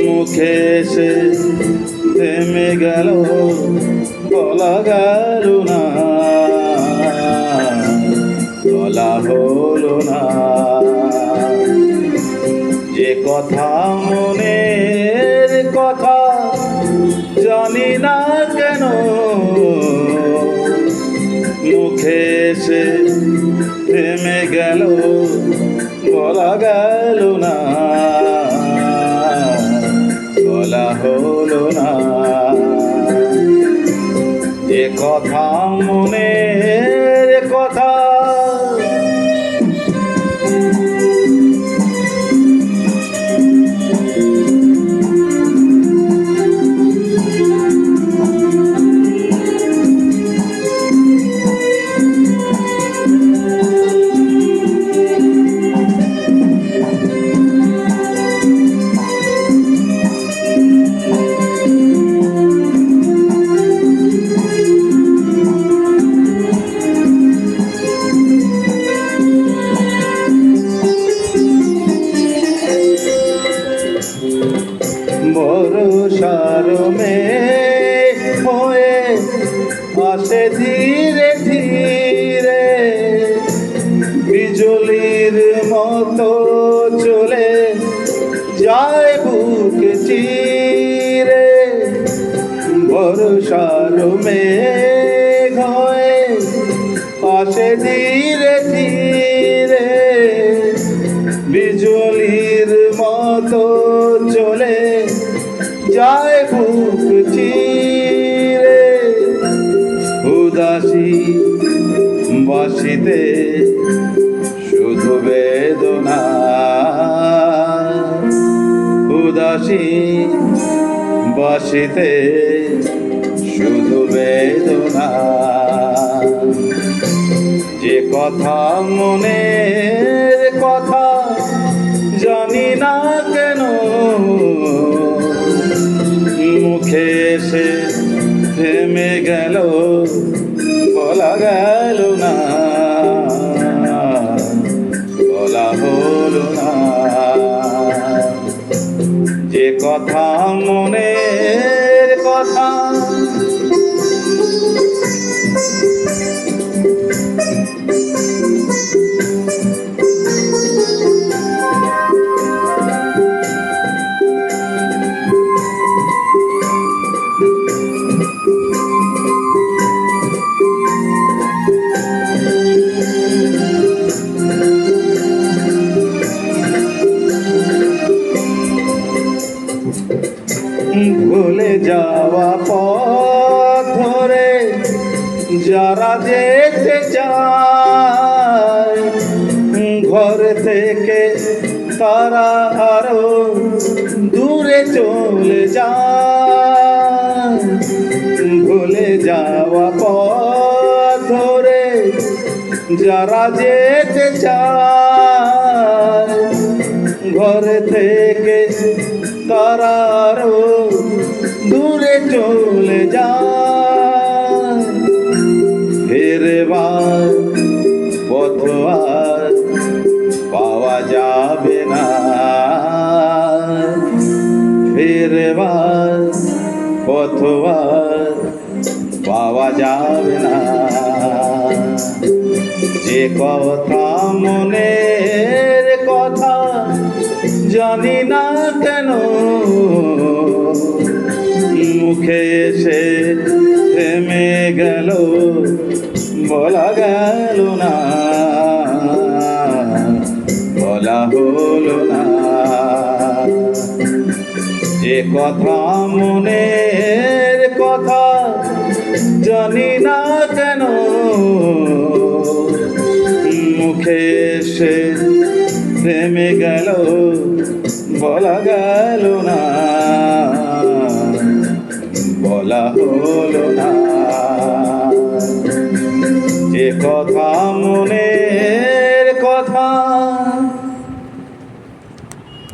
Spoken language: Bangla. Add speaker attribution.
Speaker 1: মুখে এসে থেমে গেল, বলা গেল না, বলা হলো না। যে কথা মনের কথা, জানি না কেন মুখে এসে থেমে গেল, বলা গেল না, বলা হলো না। যে কথা মনের কথা, বর্ষার মেঘ হয়ে আসে ধীরে ধীরে, বিজলির মতো চলে যায় বুক চিরে। বর্ষার মেঘ হয়ে আসে ধীরে ধীরে, বিজলির মতো চলে যায় বুক চিরে। উদাসী বাসিতে শুধু বেদনা, উদাসী বাসিতে শুধু বেদনা। যে কথা মনের কথা, জানি না কেন মুখে এসে থেমে গেল, বলা গেল না, বলা হলো না। যে কথা মনের কথা, ভুলে যাওয়া পথ ধরে যারা যেতে চায়, ঘর থেকে তারা আরো দূরে চলে যায়। ভুলে যাওয়া পথ ধরে যারা যেতে চায়, ঘর থেকে তারা আরো দূরে চলে যায়। ফেরবার পথ আর পাওয়া যাবে না, ফেরবার পথ আর পাওয়া যাবে না। যে কথা মনের কথা, জানি না কেন মুখে এসে থেমে গেল, বলা গেল না, বলা হলো না। যে কথা মনের কথা, জানি না কেন মুখে এসে থেমে গেল, বলা গেল না, বলা হলো না।